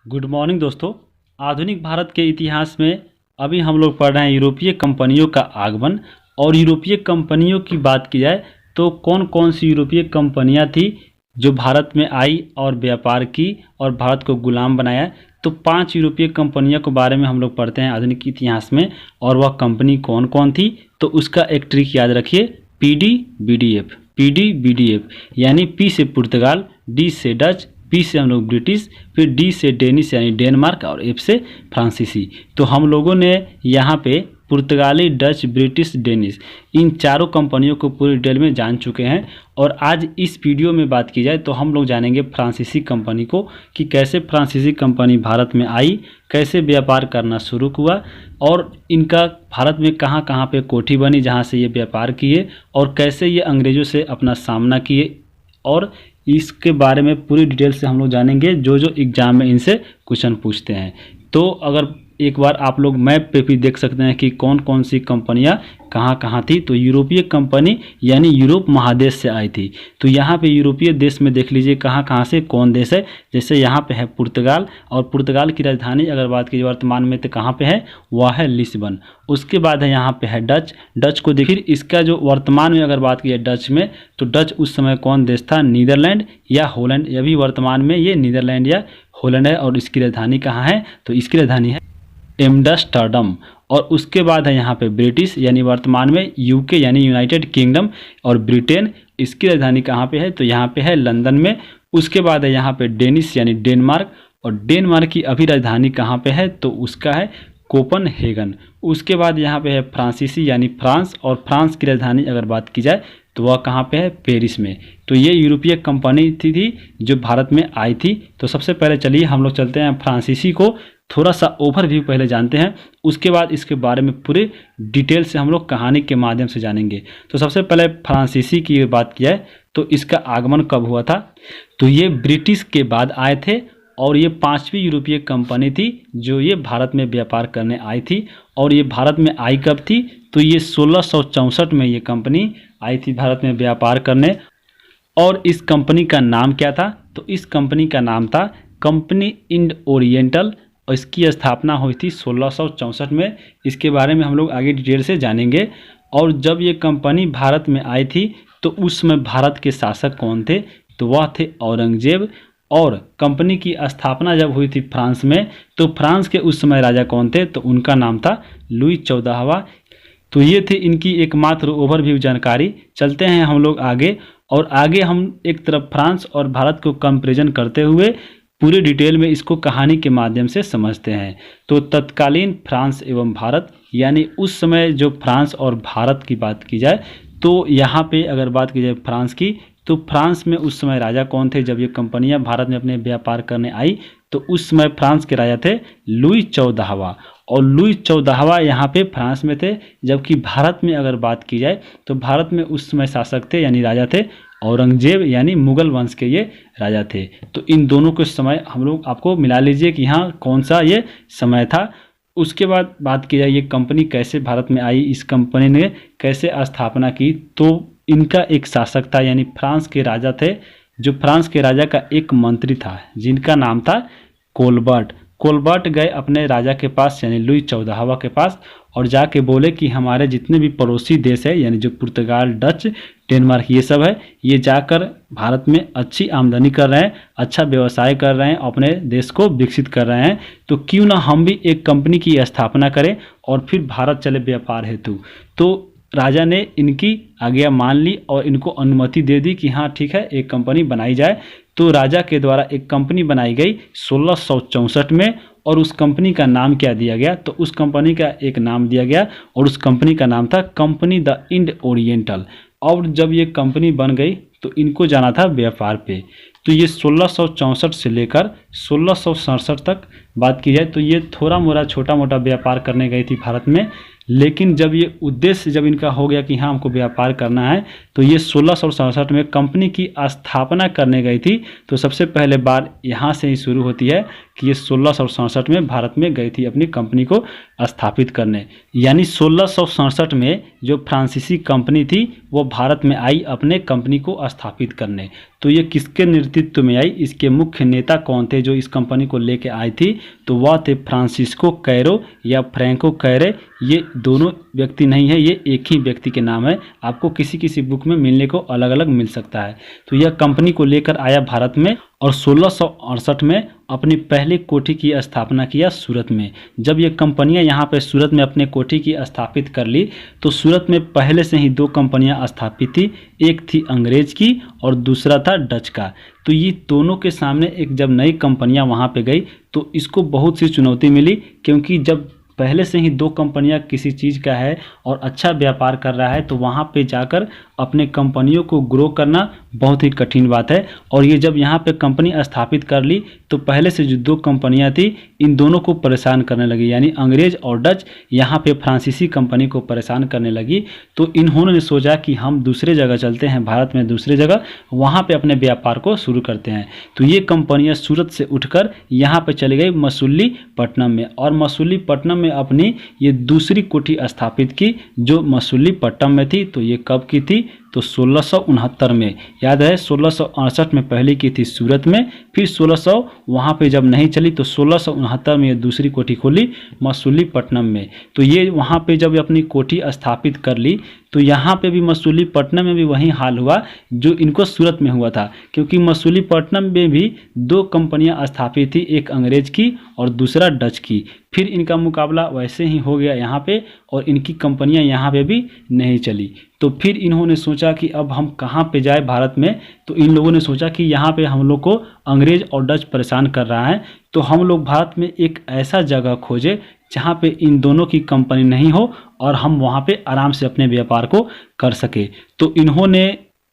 Good morning दोस्तों। आधुनिक भारत के इतिहास में अभी हम लोग पढ़ रहे हैं यूरोपीय कंपनियों का आगमन। और यूरोपीय कंपनियों की बात की जाए तो कौन कौन सी यूरोपीय कंपनियां थी जो भारत में आई और व्यापार की और भारत को गुलाम बनाया। तो 5 यूरोपीय कंपनियों के बारे में हम लोग पढ़ते हैं आधुनिक इतिहास में, और वह कंपनी कौन कौन थी। तो उसका एक ट्रिक याद रखिए, PDBDF। PDBDF यानी P से पुर्तगाल, D से डच, P से हम लोग ब्रिटिश, फिर D से डेनिश यानी डेनमार्क और F से फ्रांसीसी। तो हम लोगों ने यहाँ पे पुर्तगाली, डच, ब्रिटिश, डेनिश इन चारों कंपनियों को पूरी डिटेल में जान चुके हैं। और आज इस वीडियो में बात की जाए तो हम लोग जानेंगे फ्रांसीसी कंपनी को, कि कैसे फ्रांसीसी कंपनी भारत में आई, कैसे व्यापार करना शुरू हुआ, और इनका भारत में कहाँ कहाँ पे कोठी बनी जहाँ से ये व्यापार किए, और कैसे ये अंग्रेज़ों से अपना सामना किए। और इसके बारे में पूरी डिटेल से हम लोग जानेंगे, जो एग्ज़ाम में इनसे क्वेश्चन पूछते हैं। तो अगर एक बार आप लोग मैप पे भी देख सकते हैं कि कौन कौन सी कंपनियां कहाँ कहाँ थी। तो यूरोपीय कंपनी यानी यूरोप महादेश से आई थी। तो यहाँ पे यूरोपीय देश में देख लीजिए कहाँ कहाँ से कौन देश है। जैसे यहाँ पे है पुर्तगाल, और पुर्तगाल की राजधानी अगर बात की वर्तमान में तो कहाँ पे है, वह है लिस्बन। उसके बाद है यहाँ पे है डच। डच को देखिए, इसका जो वर्तमान में अगर बात की जाए डच में, तो डच उस समय कौन देश था, नीदरलैंड या हॉलैंड। अभी वर्तमान में ये नीदरलैंड या हॉलैंड है। और इसकी राजधानी कहाँ है, तो इसकी राजधानी है एम्स्टर्डम। और उसके बाद है यहाँ पे ब्रिटिश यानी वर्तमान में यूके यानी यूनाइटेड किंगडम। और ब्रिटेन, इसकी राजधानी कहाँ पे है, तो यहाँ पे है लंदन में। उसके बाद है यहाँ पे डेनिश यानी डेनमार्क, और डेनमार्क की अभी राजधानी कहाँ पे है, तो उसका है कोपनहेगन। उसके बाद यहाँ पे है फ्रांसीसी यानी फ्रांस, और फ्रांस की राजधानी अगर बात की जाए तो वह कहाँ पे है, पेरिस में। तो ये यूरोपीय कंपनी थी जो भारत में आई थी। तो सबसे पहले चलिए हम लोग चलते हैं फ्रांसीसी को थोड़ा सा ओवरव्यू पहले जानते हैं, उसके बाद इसके बारे में पूरे डिटेल से हम लोग कहानी के माध्यम से जानेंगे। तो सबसे पहले फ्रांसीसी की बात की जाए तो इसका आगमन कब हुआ था, तो ये ब्रिटिश के बाद आए थे। और ये 5वीं यूरोपीय कंपनी थी जो ये भारत में व्यापार करने आई थी। और ये भारत में आई कब थी, तो ये 1664 में ये कंपनी आई थी भारत में व्यापार करने। और इस कंपनी का नाम क्या था, तो इस कंपनी का नाम था कंपनी इंड ओरिएंटल। और इसकी स्थापना हुई थी 1664 में। इसके बारे में हम लोग आगे डिटेल से जानेंगे। और जब ये कंपनी भारत में आई थी तो उस समय भारत के शासक कौन थे, तो वह थे औरंगजेब। और कंपनी की स्थापना जब हुई थी फ्रांस में, तो फ्रांस के उस समय राजा कौन थे, तो उनका नाम था लुई 14वां। तो ये थी इनकी एकमात्र ओवरव्यू जानकारी। चलते हैं हम लोग आगे, और आगे हम एक तरफ फ्रांस और भारत को कंपैरिजन करते हुए पूरे डिटेल में इसको कहानी के माध्यम से समझते हैं। तो तत्कालीन फ्रांस एवं भारत यानी उस समय जो फ्रांस और भारत की बात की जाए, तो यहाँ पे अगर बात की जाए फ्रांस की, तो फ्रांस में उस समय राजा कौन थे जब ये कंपनियां भारत में अपने व्यापार करने आई, तो उस समय फ्रांस के राजा थे लुई 14वां। और लुई 14वां यहाँ पे फ्रांस में थे। जबकि भारत में अगर बात की जाए तो भारत में उस समय शासक थे यानी राजा थे औरंगजेब यानी मुगल वंश के ये राजा थे। तो इन दोनों के समय हम लोग आपको मिला लीजिए कि यहाँ कौन सा ये समय था। उसके बाद बात की जाए ये कंपनी कैसे भारत में आई, इस कंपनी ने कैसे स्थापना की, तो इनका एक शासक था यानी फ्रांस के राजा थे। जो फ्रांस के राजा का एक मंत्री था जिनका नाम था कोलबर्ट। कोलबर्ट गए अपने राजा के पास यानी लुई 14वां के पास, और जाके बोले कि हमारे जितने भी पड़ोसी देश है यानी जो पुर्तगाल, डच, डेनमार्क ये सब है, ये जाकर भारत में अच्छी आमदनी कर रहे हैं, अच्छा व्यवसाय कर रहे हैं, अपने देश को विकसित कर रहे हैं। तो क्यों ना हम भी एक कंपनी की स्थापना करें और फिर भारत चले व्यापार हेतु। तो राजा ने इनकी आज्ञा मान ली और इनको अनुमति दे दी कि हाँ ठीक है एक कंपनी बनाई जाए। तो राजा के द्वारा एक कंपनी बनाई गई 1664 में। और उस कंपनी का नाम क्या दिया गया, तो उस कंपनी का एक नाम दिया गया और उस कंपनी का नाम था कंपनी द इंड ओरिएंटल। और जब ये कंपनी बन गई तो इनको जाना था व्यापार पे। तो ये 1664 से लेकर 1667 तक बात की जाए तो ये थोड़ा मोड़ा छोटा मोटा व्यापार करने गई थी भारत में। लेकिन जब ये उद्देश्य जब इनका हो गया कि हाँ हमको व्यापार करना है, तो ये 1667 में कंपनी की स्थापना करने गई थी। तो सबसे पहले बार यहाँ से ही शुरू होती है कि ये 1667 में भारत में गई थी अपनी कंपनी को स्थापित करने। यानी 1667 में जो फ्रांसीसी कंपनी थी वो भारत में आई अपने कंपनी को स्थापित करने। तो ये किसके नेतृत्व में आई, इसके मुख्य नेता कौन थे जो इस कंपनी को लेके आई थी, तो वह थे फ्रांसिस्को कैरो या फ्रैंको कैरे। ये दोनों व्यक्ति नहीं है, ये एक ही व्यक्ति के नाम है, आपको किसी किसी बुक में मिलने को अलग अलग मिल सकता है। तो यह कंपनी को लेकर आया भारत में और 1668 में अपनी पहली कोठी की स्थापना किया सूरत में। जब ये कंपनियां यहाँ पे सूरत में अपने कोठी की स्थापित कर ली तो सूरत में पहले से ही दो कंपनियां स्थापित थी, एक थी अंग्रेज की और दूसरा था डच का। तो ये दोनों के सामने एक जब नई कंपनियां वहाँ पे गई तो इसको बहुत सी चुनौती मिली, क्योंकि जब पहले से ही दो कंपनियां किसी चीज़ का है और अच्छा व्यापार कर रहा है तो वहाँ पे जाकर अपने कंपनियों को ग्रो करना बहुत ही कठिन बात है। और ये जब यहाँ पे कंपनी स्थापित कर ली तो पहले से जो दो कंपनियां थी इन दोनों को परेशान करने लगी, यानी अंग्रेज और डच यहाँ पे फ्रांसीसी कंपनी को परेशान करने लगी। तो इन्होंने सोचा कि हम दूसरे जगह चलते हैं, भारत में दूसरे जगह, वहाँ पे अपने व्यापार को शुरू करते हैं। तो ये कंपनियां सूरत से उठकर यहाँ पे चली गई मसूलीपट्टनम में, और मसूलीपट्टनम में अपनी ये दूसरी कोठी स्थापित की जो मसूलीपट्टनम में थी। तो ये कब की थी, तो 1669 में। याद है 1668 में पहली की थी सूरत में, फिर 1600 वहाँ पे जब नहीं चली तो 1669 में ये दूसरी कोठी खोली मसूलीपट्टनम में। तो ये वहाँ पे जब अपनी कोठी स्थापित कर ली तो यहाँ पे भी मसूलीपट्टनम में भी वही हाल हुआ जो इनको सूरत में हुआ था, क्योंकि मसूलीपट्टनम में भी दो कंपनियां स्थापित थी, एक अंग्रेज की और दूसरा डच की। फिर इनका मुकाबला वैसे ही हो गया यहाँ पे और इनकी कंपनियां यहाँ पे भी नहीं चली। तो फिर इन्होंने सोचा कि अब हम कहाँ पे जाए भारत में, तो इन लोगों ने सोचा कि यहाँ पे हम लोग को अंग्रेज और डच परेशान कर रहा है, तो हम लोग भारत में एक ऐसा जगह खोजे जहाँ पे इन दोनों की कंपनी नहीं हो और हम वहाँ पे आराम से अपने व्यापार को कर सके। तो इन्होंने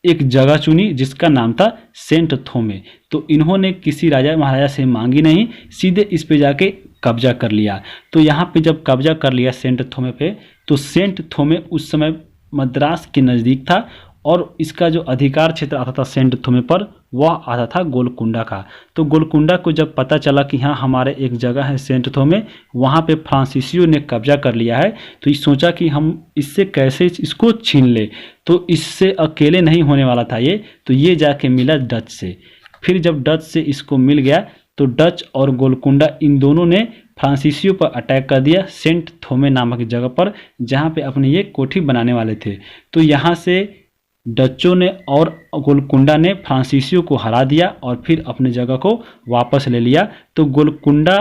एक जगह चुनी जिसका नाम था सेंट थोमे। तो इन्होंने किसी राजा महाराजा से मांगी नहीं, सीधे इस पे जाके कब्जा कर लिया। तो यहाँ पे जब कब्जा कर लिया सेंट थोमे पे, तो सेंट थोमे उस समय मद्रास के नज़दीक था और इसका जो अधिकार क्षेत्र आता था सेंट थोमे पर वह आता था गोलकुंडा का। तो गोलकुंडा को जब पता चला कि हाँ हमारे एक जगह है सेंट थोमे, वहाँ पे फ्रांसीसियों ने कब्जा कर लिया है, तो ये सोचा कि हम इससे कैसे इसको छीन ले। तो इससे अकेले नहीं होने वाला था ये, तो ये जाके मिला डच से। फिर जब डच से इसको मिल गया तो डच और गोलकुंडा इन दोनों ने फ्रांसीसियों पर अटैक कर दिया सेंट थोमे नामक जगह पर, जहाँ पे अपनी ये कोठी बनाने वाले थे। तो यहाँ से डचों ने और गोलकुंडा ने फ्रांसीसियों को हरा दिया और फिर अपनी जगह को वापस ले लिया। तो गोलकुंडा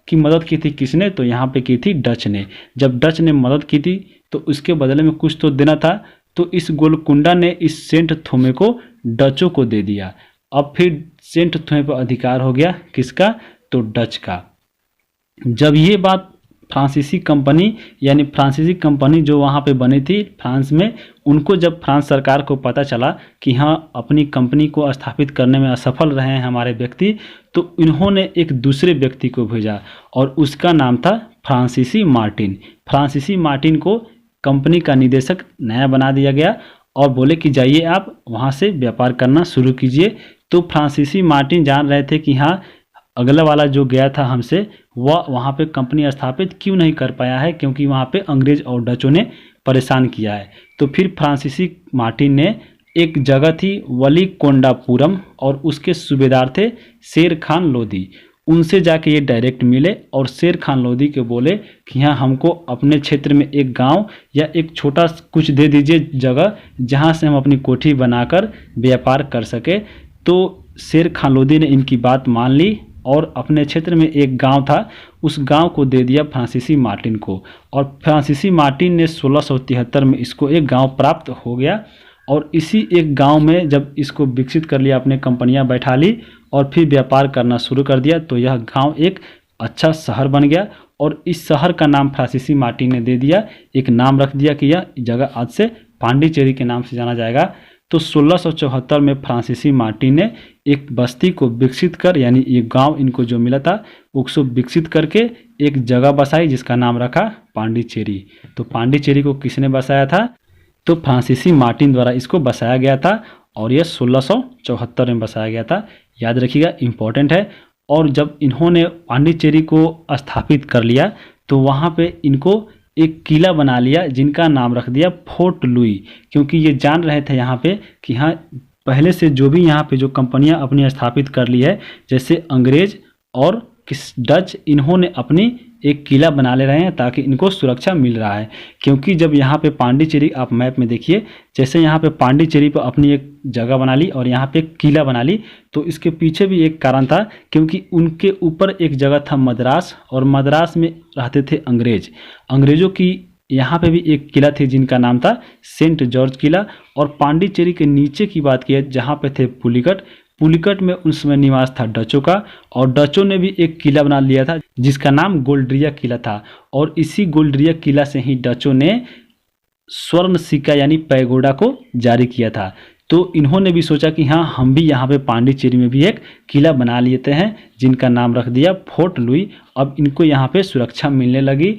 की मदद की थी किसने, तो यहाँ पे की थी डच ने। जब डच ने मदद की थी तो उसके बदले में कुछ तो देना था, तो इस गोलकुंडा ने इस सेंट थोमे को डचों को दे दिया। अब फिर सेंट थोमे पर अधिकार हो गया किसका, तो डच का। जब ये बात फ्रांसीसी कंपनी यानी फ्रांसीसी कंपनी जो वहाँ पे बनी थी फ्रांस में, उनको जब फ्रांस सरकार को पता चला कि हाँ अपनी कंपनी को स्थापित करने में असफल रहे हैं हमारे व्यक्ति, तो इन्होंने एक दूसरे व्यक्ति को भेजा और उसका नाम था फ्रांसीसी मार्टिन। फ्रांसीसी मार्टिन को कंपनी का निदेशक नया बना दिया गया और बोले कि जाइए आप वहाँ से व्यापार करना शुरू कीजिए। तो फ्रांसीसी मार्टिन जान रहे थे कि हाँ अगला वाला जो गया था हमसे वह वहाँ पे कंपनी स्थापित क्यों नहीं कर पाया है, क्योंकि वहाँ पे अंग्रेज और डचों ने परेशान किया है। तो फिर फ्रांसीसी मार्टिन ने एक जगह थी वलीकोंडापुरम और उसके सूबेदार थे शेर खान लोदी, उनसे जाके ये डायरेक्ट मिले और शेर खान लोदी के बोले कि हाँ हमको अपने क्षेत्र में एक गांव या एक छोटा कुछ दे दीजिए जगह जहाँ से हम अपनी कोठी बनाकर व्यापार कर सके। तो शेर खान लोदी ने इनकी बात मान ली और अपने क्षेत्र में एक गांव था उस गांव को दे दिया फ्रांसीसी मार्टिन को, और फ्रांसीसी मार्टिन ने 1673 में इसको एक गांव प्राप्त हो गया। और इसी एक गांव में जब इसको विकसित कर लिया, अपने कंपनियां बैठा ली और फिर व्यापार करना शुरू कर दिया, तो यह गांव एक अच्छा शहर बन गया और इस शहर का नाम फ्रांसीसी मार्टिन ने दे दिया, एक नाम रख दिया कि यह जगह आज से पांडिचेरी के नाम से जाना जाएगा। तो 1674 में फ्रांसीसी मार्टिन ने एक बस्ती को विकसित कर, यानी ये गांव इनको जो मिला था उसको विकसित करके एक जगह बसाई जिसका नाम रखा पांडिचेरी। तो पांडिचेरी को किसने बसाया था, तो फ्रांसीसी मार्टिन द्वारा इसको बसाया गया था और यह 1674 में बसाया गया था। याद रखिएगा, इम्पोर्टेंट है। और जब इन्होंने पांडिचेरी को स्थापित कर लिया तो वहाँ पे इनको एक किला बना लिया जिनका नाम रख दिया फोर्ट लुई, क्योंकि ये जान रहे थे यहाँ पे कि हाँ पहले से जो भी यहाँ पे जो कंपनियां अपनी स्थापित कर ली है, जैसे अंग्रेज और डच, इन्होंने अपनी एक किला बना ले रहे हैं ताकि इनको सुरक्षा मिल रहा है। क्योंकि जब यहाँ पे पांडिचेरी, आप मैप में देखिए, जैसे यहाँ पे पांडिचेरी पर अपनी एक जगह बना ली और यहाँ पे एक किला बना ली, तो इसके पीछे भी एक कारण था, क्योंकि उनके ऊपर एक जगह था मद्रास, और मद्रास में रहते थे अंग्रेज। अंग्रेजों की यहाँ पे भी एक किला थी जिनका नाम था सेंट जॉर्ज किला। और पांडिचेरी के नीचे की बात की है जहाँ पे थे पुलिकट, पुलिकट में उस समय निवास था डचों का, और डचों ने भी एक किला बना लिया था जिसका नाम गोल्ड्रिया किला था। और इसी गोल्ड्रिया किला से ही डचों ने स्वर्ण सिक्का यानी पैगोडा को जारी किया था। तो इन्होंने भी सोचा कि हाँ, हम भी यहाँ पे पांडिचेरी में भी एक किला बना लेते हैं, जिनका नाम रख दिया फोर्ट लुई। अब इनको यहाँ पे सुरक्षा मिलने लगी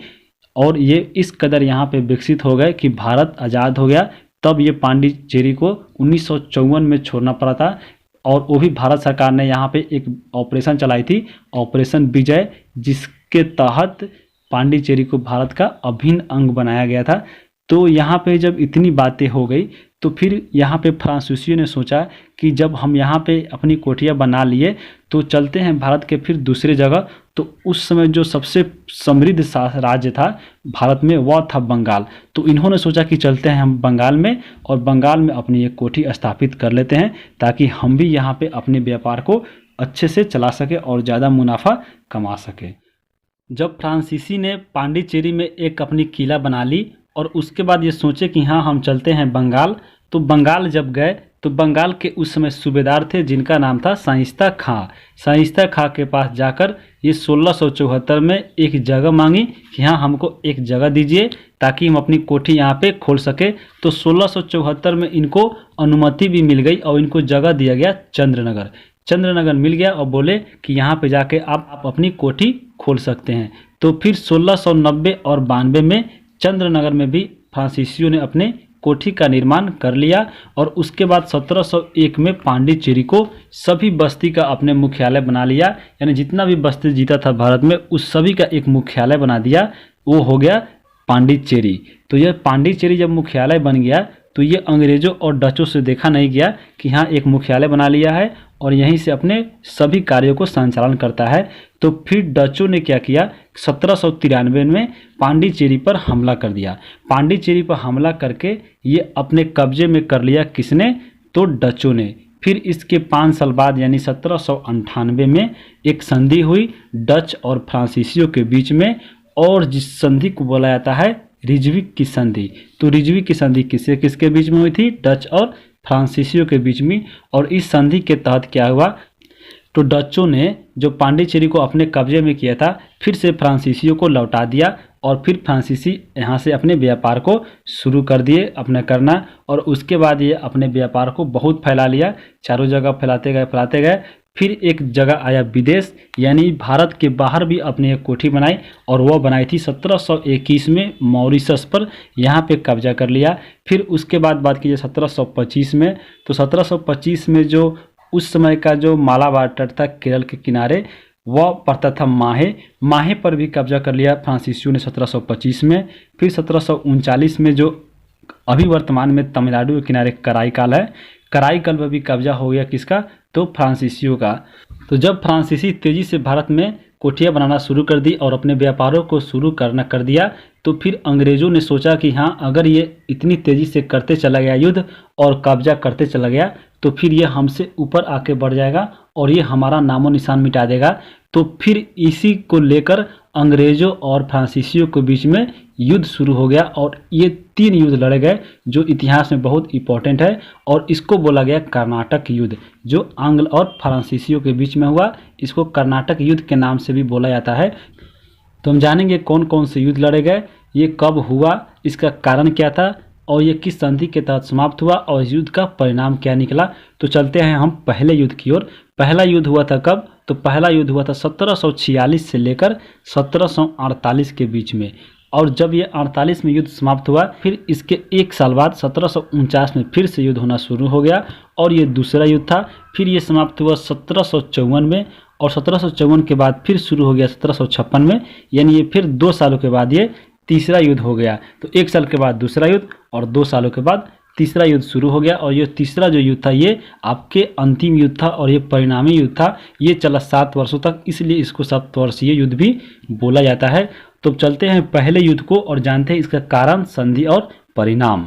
और ये इस कदर यहाँ पे विकसित हो गए कि भारत आज़ाद हो गया। तब ये पांडिचेरी को 1954 में छोड़ना पड़ा था, और वो भी भारत सरकार ने यहाँ पे एक ऑपरेशन चलाई थी, ऑपरेशन विजय, जिसके तहत पांडिचेरी को भारत का अभिन्न अंग बनाया गया था। तो यहाँ पे जब इतनी बातें हो गई, तो फिर यहाँ पे फ्रांसीसियों ने सोचा कि जब हम यहाँ पे अपनी कोठियाँ बना लिए तो चलते हैं भारत के फिर दूसरे जगह। तो उस समय जो सबसे समृद्ध राज्य था भारत में वह था बंगाल। तो इन्होंने सोचा कि चलते हैं हम बंगाल में, और बंगाल में अपनी एक कोठी स्थापित कर लेते हैं ताकि हम भी यहाँ पे अपने व्यापार को अच्छे से चला सके और ज़्यादा मुनाफा कमा सके। जब फ्रांसीसी ने पांडिचेरी में एक अपनी किला बना ली और उसके बाद ये सोचे कि हाँ, हम चलते हैं बंगाल, तो बंगाल जब गए तो बंगाल के उस समय सूबेदार थे जिनका नाम था शाइस्ता खां। शाइस्ता खां के पास जाकर ये 1674 में एक जगह मांगी कि हाँ, हमको एक जगह दीजिए ताकि हम अपनी कोठी यहाँ पे खोल सके। तो 1674 में इनको अनुमति भी मिल गई और इनको जगह दिया गया चंद्रनगर। चंद्रनगर मिल गया और बोले कि यहाँ पे जाके आप अपनी कोठी खोल सकते हैं। तो फिर 1690 और 92 में चंद्रनगर में भी फ्रांसीसियों ने अपने कोठी का निर्माण कर लिया। और उसके बाद 1701 में पांडिचेरी को सभी बस्ती का अपने मुख्यालय बना लिया, यानी जितना भी बस्ती जीता था भारत में उस सभी का एक मुख्यालय बना दिया, वो हो गया पांडिचेरी। तो यह पांडिचेरी जब मुख्यालय बन गया तो ये अंग्रेजों और डचों से देखा नहीं गया कि हाँ, एक मुख्यालय बना लिया है और यहीं से अपने सभी कार्यों को संचालन करता है। तो फिर डचों ने क्या किया, 1793 में पांडिचेरी पर हमला कर दिया। पांडिचेरी पर हमला करके ये अपने कब्जे में कर लिया, किसने, तो डचों ने। फिर इसके 5 साल बाद यानी 1798 में एक संधि हुई डच और फ्रांसीसियों के बीच में, और जिस संधि को बोला जाता है रिजविक की संधि। तो रिजविक की संधि किससे किसके बीच में हुई थी, डच और फ्रांसीसियों के बीच में। और इस संधि के तहत क्या हुआ, तो डचों ने जो पांडिचेरी को अपने कब्जे में किया था फिर से फ्रांसीसियों को लौटा दिया, और फिर फ्रांसीसी यहाँ से अपने व्यापार को शुरू कर दिए अपना करना। और उसके बाद ये अपने व्यापार को बहुत फैला लिया, चारों जगह फैलाते गए। फिर एक जगह आया विदेश, यानी भारत के बाहर भी अपनी एक कोठी बनाई, और वह बनाई थी 1721 में मॉरिशस पर, यहाँ पे कब्जा कर लिया। फिर उसके बाद बात कीजिए 1725 में, तो 1725 में जो उस समय का जो मालाबार तट था केरल के किनारे, वह पड़ता था माहे पर भी कब्जा कर लिया फ्रांसीसियों ने 1725 में। फिर 1739 में जो अभी वर्तमान में तमिलनाडु के किनारे कराईकाल है, कराईकाल पर भी कब्जा हो गया, किसका, तो फ्रांसीसियों का। तो जब फ्रांसीसी तेज़ी से भारत में कोठियाँ बनाना शुरू कर दी और अपने व्यापारों को शुरू करना कर दिया, तो फिर अंग्रेज़ों ने सोचा कि हाँ, अगर ये इतनी तेज़ी से करते चला गया युद्ध और कब्जा करते चला गया तो फिर ये हमसे ऊपर आके बढ़ जाएगा और ये हमारा नामो निशान मिटा देगा। तो फिर इसी को लेकर अंग्रेज़ों और फ्रांसीसियों के बीच में युद्ध शुरू हो गया, और ये 3 युद्ध लड़े गए जो इतिहास में बहुत इंपॉर्टेंट है, और इसको बोला गया कर्नाटक युद्ध, जो आंग्ल और फ्रांसीसियों के बीच में हुआ। इसको कर्नाटक युद्ध के नाम से भी बोला जाता है। तो हम जानेंगे कौन कौन से युद्ध लड़े गए, ये कब हुआ, इसका कारण क्या था, और ये किस संधि के तहत समाप्त हुआ, और इस युद्ध का परिणाम क्या निकला। तो चलते हैं हम पहले युद्ध की ओर। पहला युद्ध हुआ था कब, तो पहला युद्ध हुआ था 1746 से लेकर 1748 के बीच में। और जब ये 48 में युद्ध समाप्त हुआ, फिर इसके 1 साल बाद 1749 में फिर से युद्ध होना शुरू हो गया, और ये दूसरा युद्ध था। फिर ये समाप्त हुआ 1754 में, और 1754 के बाद फिर शुरू हो गया 1756 में, यानी ये फिर 2 सालों के बाद ये तीसरा युद्ध हो गया। तो 1 साल के बाद दूसरा युद्ध और 2 सालों के बाद तीसरा युद्ध शुरू हो गया और ये तीसरा जो युद्ध था ये आपके अंतिम युद्ध था और ये परिणामी युद्ध था। ये चला 7 वर्षों तक, इसलिए इसको सप्तवर्षीय युद्ध भी बोला जाता है। तो चलते हैं पहले युद्ध को और जानते हैं इसका कारण, संधि और परिणाम।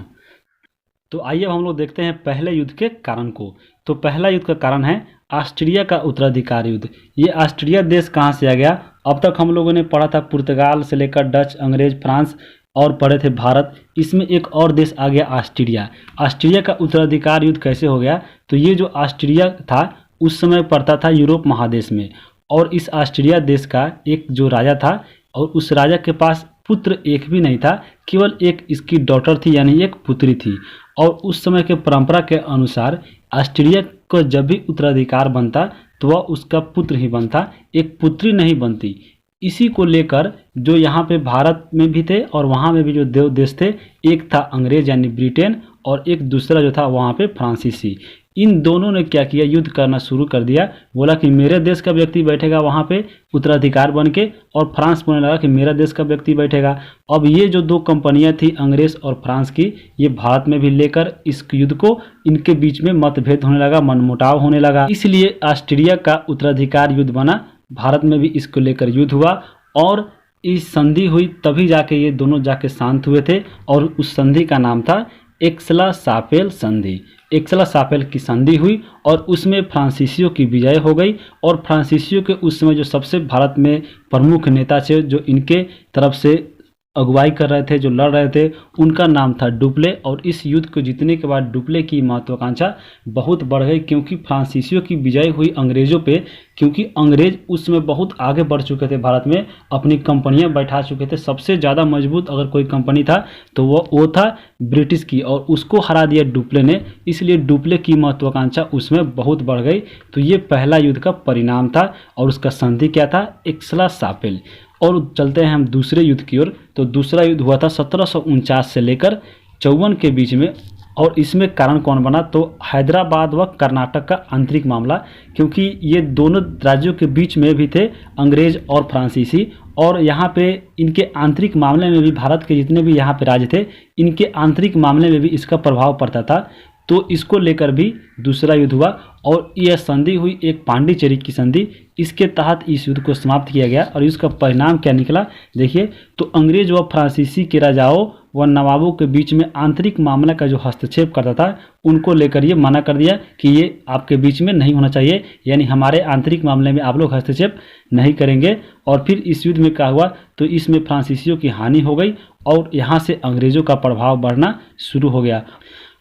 तो आइए हम लोग देखते हैं पहले युद्ध के कारण को। तो पहला युद्ध का कारण है ऑस्ट्रिया का उत्तराधिकार युद्ध। ये ऑस्ट्रिया देश कहाँ से आ गया? अब तक हम लोगों ने पढ़ा था पुर्तगाल से लेकर डच, अंग्रेज, फ्रांस और पढ़े थे भारत। इसमें एक और देश आ गया ऑस्ट्रिया। ऑस्ट्रिया का उत्तराधिकार युद्ध कैसे हो गया? तो ये जो ऑस्ट्रिया था उस समय पड़ता था यूरोप महादेश में, और इस ऑस्ट्रिया देश का एक जो राजा था और उस राजा के पास पुत्र एक भी नहीं था, केवल एक इसकी डॉटर थी यानी एक पुत्री थी। और उस समय के परंपरा के अनुसार ऑस्ट्रिया को जब भी उत्तराधिकार बनता तो वह उसका पुत्र ही बनता, एक पुत्री नहीं बनती। इसी को लेकर जो यहाँ पे भारत में भी थे और वहाँ में भी जो देव देश थे, एक था अंग्रेज यानी ब्रिटेन और एक दूसरा जो था वहाँ पे फ्रांसीसी। इन दोनों ने क्या किया, युद्ध करना शुरू कर दिया। बोला कि मेरे देश का व्यक्ति बैठेगा वहाँ पे उत्तराधिकार बन के, और फ्रांस बोलने लगा कि मेरा देश का व्यक्ति बैठेगा। अब ये जो दो कंपनियां थी अंग्रेज और फ्रांस की, ये भारत में भी लेकर इस युद्ध को, इनके बीच में मतभेद होने लगा, मनमुटाव होने लगा। इसलिए ऑस्ट्रिया का उत्तराधिकार युद्ध बना, भारत में भी इसको लेकर युद्ध हुआ और इस संधि हुई, तभी जाके ये दोनों जाके शांत हुए थे। और उस संधि का नाम था एक्सला-शापेल संधि। एक्सला-शापेल की संधि हुई और उसमें फ्रांसीसियों की विजय हो गई। और फ्रांसीसियों के उस समय जो सबसे भारत में प्रमुख नेता थे, जो इनके तरफ से अगुवाई कर रहे थे, जो लड़ रहे थे, उनका नाम था डुप्ले। और इस युद्ध को जीतने के बाद डुप्ले की महत्वाकांक्षा बहुत बढ़ गई, क्योंकि फ्रांसीसियों की विजय हुई अंग्रेजों पे, क्योंकि अंग्रेज उस समय बहुत आगे बढ़ चुके थे, भारत में अपनी कंपनियां बैठा चुके थे। सबसे ज़्यादा मजबूत अगर कोई कंपनी था तो वो था ब्रिटिश की, और उसको हरा दिया डुप्ले ने, इसलिए डुप्ले की महत्वाकांक्षा उसमें बहुत बढ़ गई। तो ये पहला युद्ध का परिणाम था और उसका संधि क्या था? एक्सला-शापेल। और चलते हैं हम दूसरे युद्ध की ओर। तो दूसरा युद्ध हुआ था 1749 से लेकर 54 के बीच में, और इसमें कारण कौन बना? तो हैदराबाद व कर्नाटक का आंतरिक मामला, क्योंकि ये दोनों राज्यों के बीच में भी थे अंग्रेज और फ्रांसीसी, और यहाँ पे इनके आंतरिक मामले में भी भारत के जितने भी यहाँ पे राज्य थे, इनके आंतरिक मामले में भी इसका प्रभाव पड़ता था। तो इसको लेकर भी दूसरा युद्ध हुआ और यह संधि हुई एक पांडिचेरी की संधि। इसके तहत इस युद्ध को समाप्त किया गया और इसका परिणाम क्या निकला देखिए। तो अंग्रेज व फ्रांसीसी के राजाओं व नवाबों के बीच में आंतरिक मामला का जो हस्तक्षेप करता था, उनको लेकर ये मना कर दिया कि ये आपके बीच में नहीं होना चाहिए, यानी हमारे आंतरिक मामले में आप लोग हस्तक्षेप नहीं करेंगे। और फिर इस युद्ध में क्या हुआ? तो इसमें फ्रांसीसियों की हानि हो गई और यहाँ से अंग्रेज़ों का प्रभाव बढ़ना शुरू हो गया।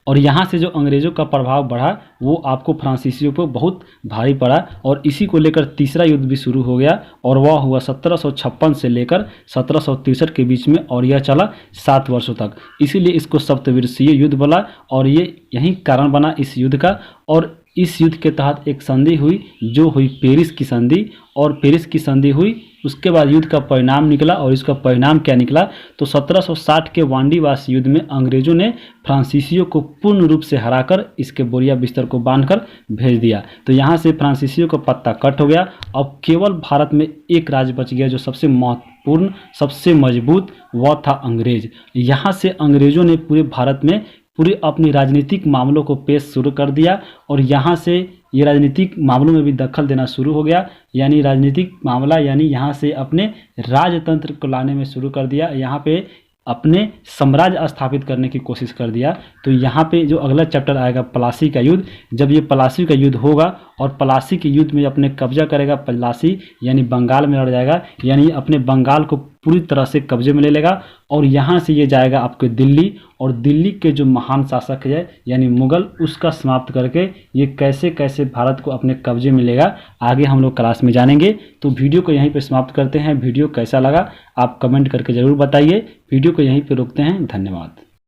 और यहाँ से जो अंग्रेज़ों का प्रभाव बढ़ा वो आपको फ्रांसीसियों पर बहुत भारी पड़ा, और इसी को लेकर तीसरा युद्ध भी शुरू हो गया और वह हुआ 1756 से लेकर 1763 के बीच में, और यह चला 7 वर्षों तक। इसीलिए इसको सप्तवर्षीय युद्ध बोला और ये यही कारण बना इस युद्ध का। और इस युद्ध के तहत एक संधि हुई जो हुई पेरिस की संधि, और पेरिस की संधि हुई उसके बाद युद्ध का परिणाम निकला। और इसका परिणाम क्या निकला? तो 1760 के वांडीवास युद्ध में अंग्रेजों ने फ्रांसीसियों को पूर्ण रूप से हराकर इसके बोरिया बिस्तर को बांधकर भेज दिया। तो यहाँ से फ्रांसीसियों का पत्ता कट हो गया। अब केवल भारत में एक राज्य बच गया जो सबसे महत्वपूर्ण, सबसे मजबूत, वह था अंग्रेज। यहाँ से अंग्रेजों ने पूरे भारत में पूरे अपनी राजनीतिक मामलों को पेश शुरू कर दिया, और यहाँ से ये राजनीतिक मामलों में भी दखल देना शुरू हो गया, यानी राजनीतिक मामला, यानी यहाँ से अपने राजतंत्र को लाने में शुरू कर दिया, यहाँ पे अपने साम्राज्य स्थापित करने की कोशिश कर दिया। तो यहाँ पे जो अगला चैप्टर आएगा प्लासी का युद्ध, जब ये प्लासी का युद्ध होगा और प्लासी के युद्ध में अपने कब्जा करेगा, प्लासी यानी बंगाल में लड़ जाएगा, यानी अपने बंगाल को पूरी तरह से कब्जे में ले लेगा, और यहाँ से ये जाएगा आपके दिल्ली, और दिल्ली के जो महान शासक है यानी मुगल, उसका समाप्त करके ये कैसे कैसे भारत को अपने कब्जे में लेगा, आगे हम लोग क्लास में जानेंगे। तो वीडियो को यहीं पे समाप्त करते हैं। वीडियो कैसा लगा आप कमेंट करके ज़रूर बताइए। वीडियो को यहीं पे रोकते हैं। धन्यवाद।